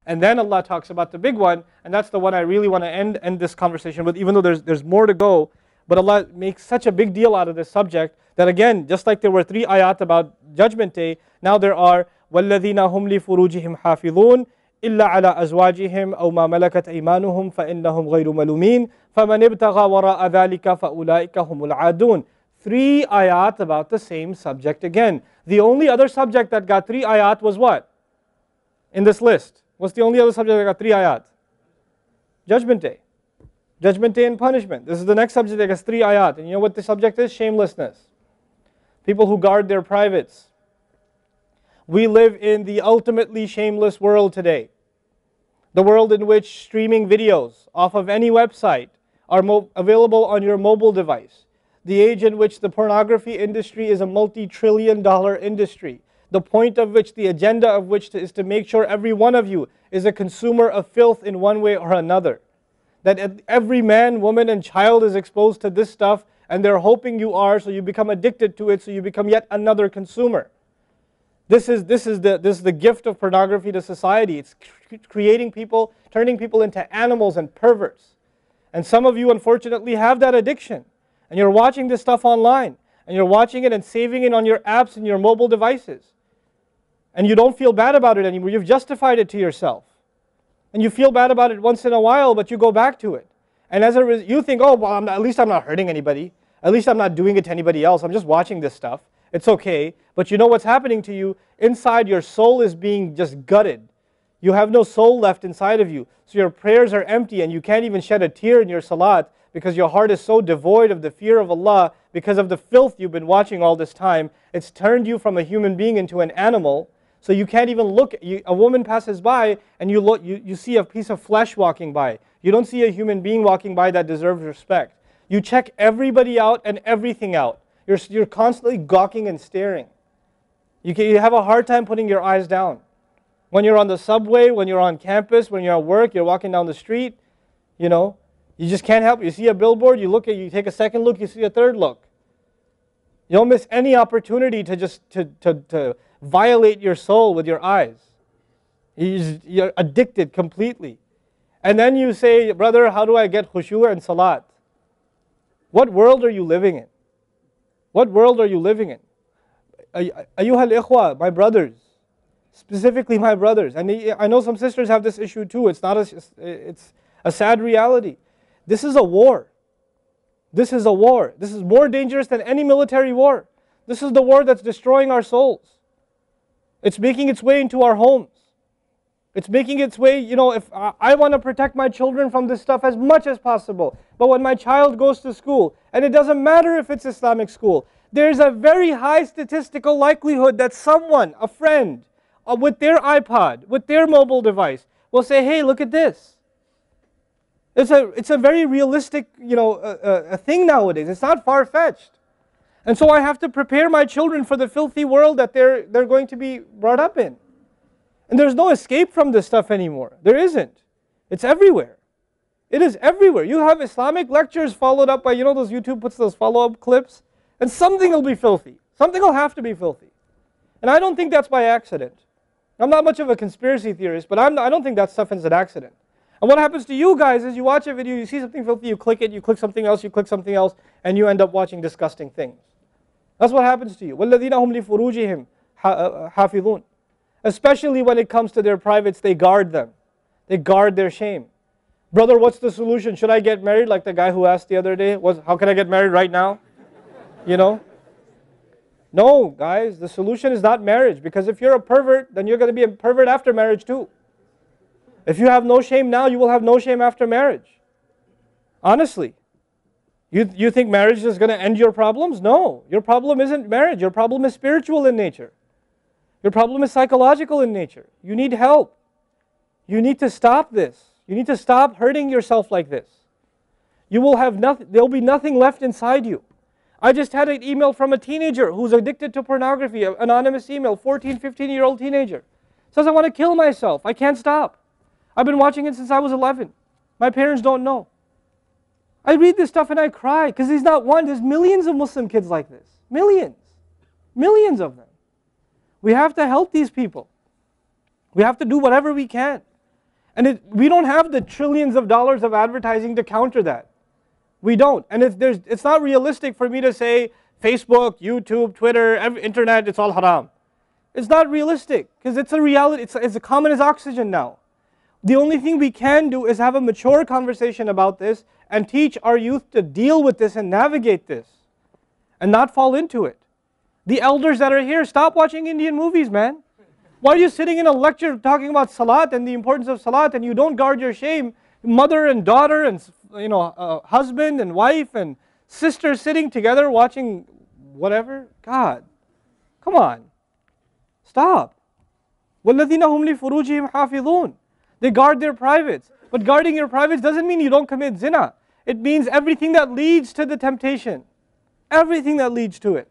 And then Allah talks about the big one, and that's the one I really want to end this conversation with, even though there's more to go. But Allah makes such a big deal out of this subject that again, just like there were 3 ayat about Judgment Day, now there are وَالَّذِينَ هُمْ لِفُرُوجِهِمْ حَافِظُونَ إِلَّا عَلَىٰ أَزْوَاجِهِمْ أَوْ مَا مَلَكَتْ أَيْمَانُهُمْ فَإِنَّهُمْ غَيْرُ مَلُومِينَ فَمَنِ ابْتَغَى وَرَاءَ ذَلِكَ فَأُولَٰئِكَ هُمُ الْعَادُونَ. 3 ayat about the same subject again. The only other subject that got 3 ayat was what? In this list. What's the only other subject that got 3 ayat? Judgment Day. Judgment Day and punishment. This is the next subject that gets 3 ayat. And you know what the subject is? Shamelessness. People who guard their privates. We live in the ultimately shameless world today. The world in which streaming videos off of any website are available on your mobile device. The age in which the pornography industry is a multi-trillion-dollar industry. The point of which, the agenda of which is to make sure every one of you is a consumer of filth in one way or another. That every man, woman, and child is exposed to this stuff, and they're hoping you are, so you become addicted to it, so you become yet another consumer. This is the gift of pornography to society. It's creating people, turning people into animals and perverts. And some of you, unfortunately, have that addiction. And you're watching this stuff online. And you're watching it and saving it on your apps and your mobile devices. And you don't feel bad about it anymore. You've justified it to yourself. And you feel bad about it once in a while, but you go back to it. And as a result, you think, oh, well, at least I'm not hurting anybody. At least I'm not doing it to anybody else. I'm just watching this stuff. It's okay. But you know what's happening to you? Inside, your soul is being just gutted. You have no soul left inside of you. So your prayers are empty and you can't even shed a tear in your salat because your heart is so devoid of the fear of Allah because of the filth you've been watching all this time. It's turned you from a human being into an animal. So you can't even look. A woman passes by and you see a piece of flesh walking by. You don't see a human being walking by that deserves respect. You check everybody out and everything out. You're constantly gawking and staring. You have a hard time putting your eyes down. When you're on the subway, when you're on campus, when you're at work, you're walking down the street, you just can't help it. You see a billboard, you take a second look, you see a third look. You don't miss any opportunity to just to violate your soul with your eyes. You're addicted completely. And then you say, brother, how do I get khushu' and salat? What world are you living in? What world are you living in? Ayyuhal ikhwa, my brothers, specifically my brothers. And I know some sisters have this issue too. It's a sad reality. This is a war. This is a war. This is more dangerous than any military war. This is the war that's destroying our souls. It's making its way into our homes. It's making its way, if I want to protect my children from this stuff as much as possible. But when my child goes to school, and it doesn't matter if it's Islamic school, there's a very high statistical likelihood that someone, a friend, with their iPod, with their mobile device, will say, hey, look at this. It's a very realistic, a thing nowadays. It's not far-fetched. And so I have to prepare my children for the filthy world that they're going to be brought up in. And there's no escape from this stuff anymore. There isn't. It's everywhere. It is everywhere. You have Islamic lectures followed up by, those YouTube puts those follow-up clips, and something will be filthy. Something will have to be filthy. And I don't think that's by accident. I'm not much of a conspiracy theorist, but I don't think that stuff is an accident. And what happens to you guys is you watch a video, you see something filthy, you click it, you click something else, and you end up watching disgusting things. That's what happens to you. وَالَّذِينَ هُمْ لِفُرُوجِهِمْ حَافِظُونَ. Especially when it comes to their privates, they guard them. They guard their shame. Brother, what's the solution? Should I get married? Like the guy who asked the other day, how can I get married right now? No, guys, the solution is not marriage. Because if you're a pervert, then you're going to be a pervert after marriage too. If you have no shame now, you will have no shame after marriage. Honestly. You think marriage is going to end your problems? No. Your problem isn't marriage. Your problem is spiritual in nature. Your problem is psychological in nature. You need help. You need to stop this. You need to stop hurting yourself like this. You will have nothing, there will be nothing left inside you. I just had an email from a teenager who's addicted to pornography, an anonymous email, 14, 15-year-old teenager. Says, I want to kill myself. I can't stop. I've been watching it since I was 11. My parents don't know. I read this stuff and I cry because he's not one. There's millions of Muslim kids like this. Millions. Millions of them. We have to help these people. We have to do whatever we can. And we don't have the trillions of dollars of advertising to counter that. We don't. And it's not realistic for me to say Facebook, YouTube, Twitter, internet, it's all haram. It's not realistic because it's a reality. It's as common as oxygen now. The only thing we can do is have a mature conversation about this and teach our youth to deal with this and navigate this and not fall into it. The elders that are here, stop watching Indian movies, man. Why are you sitting in a lecture talking about salat and the importance of salat and you don't guard your shame? Mother and daughter and husband and wife and sister sitting together watching whatever? God, come on. Stop. وَالَّذِينَ هُمْ لِفُرُوجِهِمْ حَافِظُونَ. They guard their privates. But guarding your privates doesn't mean you don't commit zina. It means everything that leads to the temptation. Everything that leads to it.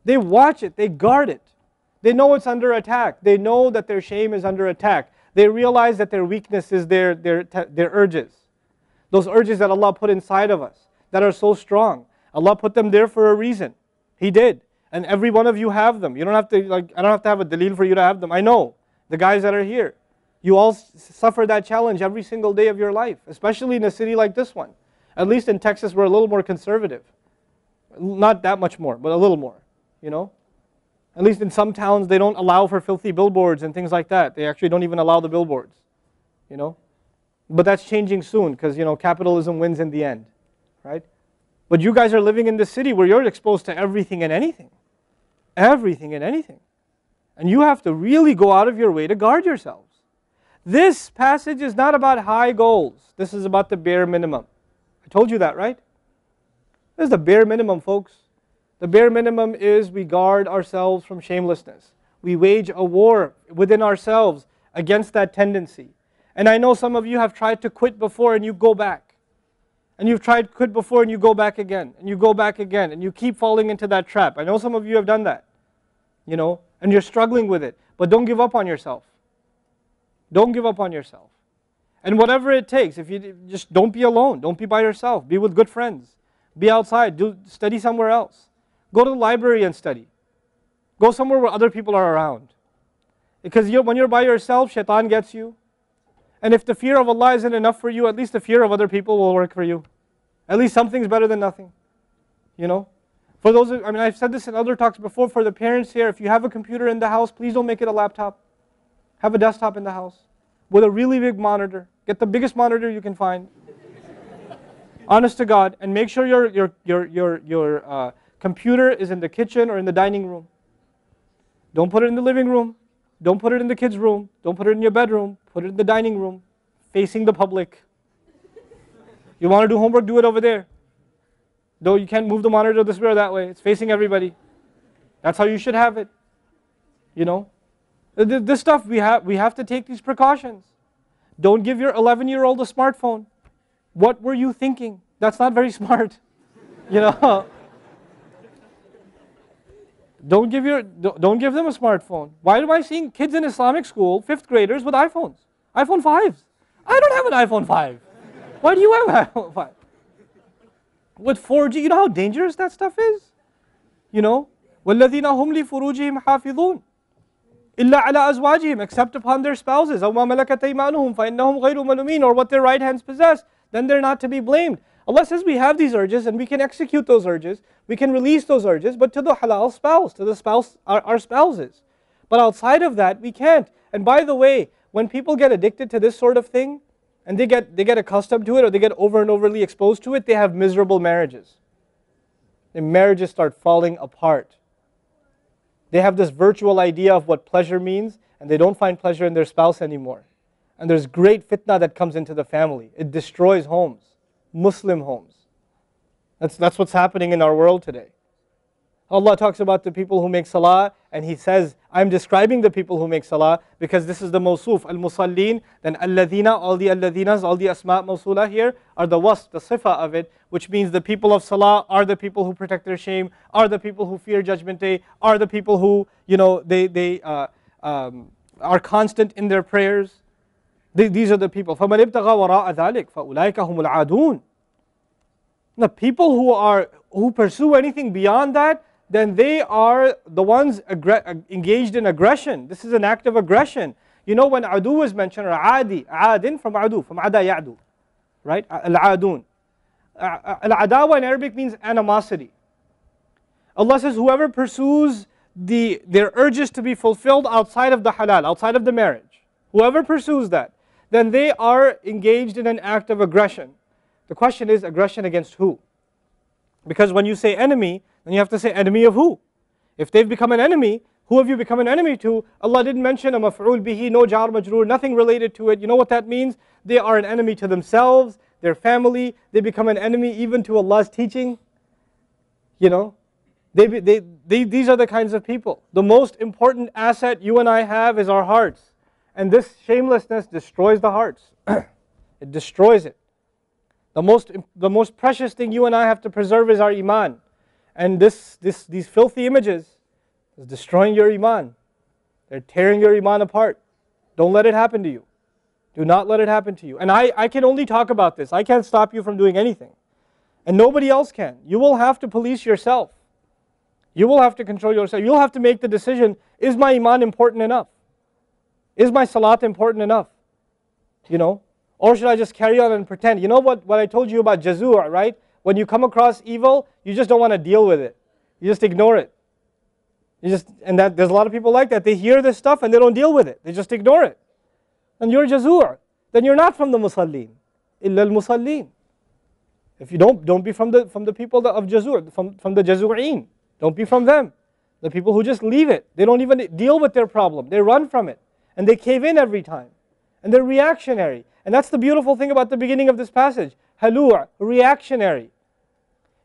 They watch it. They guard it. They know it's under attack. They know that their shame is under attack. They realize that their weakness is their urges. Those urges that Allah put inside of us that are so strong. Allah put them there for a reason. He did. And every one of you have them. You don't have to, I don't have to have a dalil for you to have them. I know. The guys that are here. You all suffer that challenge every single day of your life. Especially in a city like this one. At least in Texas we're a little more conservative. Not that much more, but a little more. You know? At least in some towns they don't allow for filthy billboards and things like that. They actually don't even allow the billboards. You know? But that's changing soon because capitalism wins in the end. Right? But you guys are living in this city where you're exposed to everything and anything. Everything and anything. And you have to really go out of your way to guard yourselves. This passage is not about high goals. This is about the bare minimum. I told you that, right? This is the bare minimum, folks. The bare minimum is we guard ourselves from shamelessness. We wage a war within ourselves against that tendency. And I know some of you have tried to quit before and you go back. And you've tried to quit before and you go back again. And you go back again. And you keep falling into that trap. I know some of you have done that. And you're struggling with it. But don't give up on yourself. Don't give up on yourself. And whatever it takes, if you just don't be alone. Don't be by yourself. Be with good friends. Be outside. Study somewhere else. Go to the library and study. Go somewhere where other people are around. Because when you're by yourself, shaitan gets you. And if the fear of Allah isn't enough for you, at least the fear of other people will work for you. At least something's better than nothing. For those, I've said this in other talks before, for the parents here, if you have a computer in the house, please don't make it a laptop. Have a desktop in the house with a really big monitor. Get the biggest monitor you can find. Honest to God, and make sure your computer is in the kitchen or in the dining room. Don't put it in the living room. Don't put it in the kids' room. Don't put it in your bedroom. Put it in the dining room, facing the public. You want to do homework, do it over there. Though you can't move the monitor this way or that way. It's facing everybody. That's how you should have it. This stuff, we have to take these precautions. Don't give your 11-year-old a smartphone. What were you thinking? That's not very smart. Don't give them a smartphone. Why am I seeing kids in Islamic school, 5th graders, with iPhones? iPhone 5s. I don't have an iPhone 5. Why do you have an iPhone 5? With 4G, you know how dangerous that stuff is? وَالَّذِينَ هُمْ لِفُرُوجِهِمْ حَافِظُونَ إِلَّا عَلَىٰ أَزْوَاجِهِمْ except upon their spouses أَوْ مَا مَلَكَتْ أَيْمَانُهُمْ فَإِنَّهُمْ غَيْرُ مَلُومِينَ or what their right hands possess, then they're not to be blamed. Allah says we have these urges and we can execute those urges, we can release those urges, but to the halal spouse, to the spouse, our spouses. But outside of that, we can't. And by the way, when people get addicted to this sort of thing, and they get accustomed to it, or they get over and overly exposed to it, they have miserable marriages. And marriages start falling apart. They have this virtual idea of what pleasure means, and they don't find pleasure in their spouse anymore. And there's great fitna that comes into the family. It destroys homes, Muslim homes. That's what's happening in our world today. Allah talks about the people who make salah, and He says, I'm describing the people who make salah because this is the mawsuf, al-musallin, then alladhina, all the alladhinas, all the asma' mawsula here are the wasf, the sifa of it, which means the people of salah are the people who protect their shame, are the people who fear judgment day, are the people who, they are constant in their prayers. These are the people. فَمَنِ ابْتَغَى وَرَاءَ ذَلِكَ فَأُولَٰئِكَ هُمُ الْعَادُونَ. The people who pursue anything beyond that, then they are the ones engaged in aggression. This is an act of aggression. You know when adu is mentioned, or adi, adin from adu, from ada ya'du, right? Al-adun. Al-adawa in Arabic means animosity. Allah says, whoever pursues their urges to be fulfilled outside of the halal, outside of the marriage, whoever pursues that, then they are engaged in an act of aggression. The question is, aggression against who? Because when you say enemy, then you have to say enemy of who? If they've become an enemy, who have you become an enemy to? Allah didn't mention a maf'ul bihi, no jar majroor, nothing related to it. You know what that means? They are an enemy to themselves, their family. They become an enemy even to Allah's teaching. You know, these are the kinds of people. The most important asset you and I have is our hearts. And this shamelessness destroys the hearts. It destroys it. The most precious thing you and I have to preserve is our iman. And these filthy images is destroying your iman. They're tearing your iman apart. Don't let it happen to you. Do not let it happen to you. And I can only talk about this. I can't stop you from doing anything. And nobody else can. You will have to police yourself. You will have to control yourself. You'll have to make the decision, is my iman important enough? Is my salat important enough? You know? Or should I just carry on and pretend? You know what I told you about jazur, right? When you come across evil, you just don't want to deal with it. You just ignore it. There's a lot of people like that. They hear this stuff and they don't deal with it. They just ignore it. And you're jazur. Then you're not from the musallin. Illa al-musallin. If you don't be from the people of jazur, from the jazureen. Don't be from them. The people who just leave it. They don't even deal with their problem. They run from it. And they cave in every time. And they're reactionary. And that's the beautiful thing about the beginning of this passage. Halua, reactionary.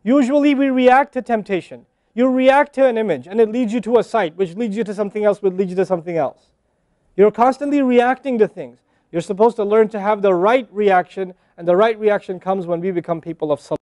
Usually we react to temptation. You react to an image and it leads you to a site, which leads you to something else, which leads you to something else. You're constantly reacting to things. You're supposed to learn to have the right reaction, and the right reaction comes when we become people of salah.